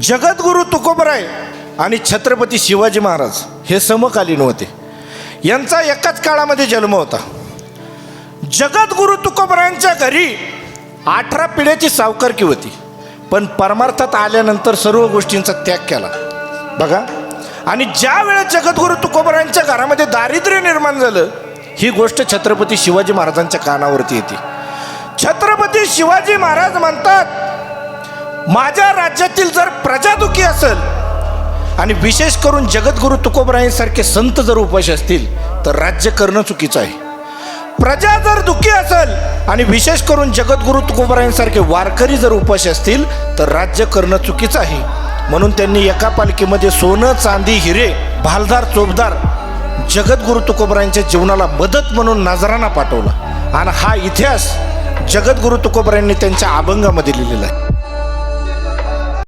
जगद्गुरु तुकोबराय आणि छत्रपती शिवाजी महाराज हे समकालीन होते. यांचा एकाच काळामध्ये जन्म होता. जगद्गुरु तुकोबरायांच्या घरी 18 पिढ्याची सावकारकी होती, पण परमार्थात आल्यानंतर सर्व गोष्टींचा त्याग केला बघा. आणि ज्या वेळेस जगद्गुरु तुकोबरायांच्या घरामध्ये दारिद्र्य निर्माण झालं, ही गोष्ट छत्रपती शिवाजी महाराजांच्या कानावरती येते. छत्रपती शिवाजी महाराज म्हणतात, माझ्या राज्यातील जर प्रजा दुखी असेल आणि विशेष करून जगद्गुरु तुकोबरायांसारखे संत जर उपाशी असतील तर राज्य करणं चुकीचं आहे. प्रजा जर दुखी असेल आणि विशेष करून जगद्गुरु तुकोबरायांसारखे वारकरी जर उपाशी असतील तर राज्य करणं चुकीचं आहे. म्हणून त्यांनी एका पालखीमध्ये सोनं, चांदी, हिरे, भालदार, चोपदार जगद्गुरु तुकोबरायांच्या जीवनाला मदत म्हणून नजराणा पाठवला. आणि हा इतिहास जगद्गुरु तुकोबरायांनी त्यांच्या अभंगामध्ये लिहिलेला आहे.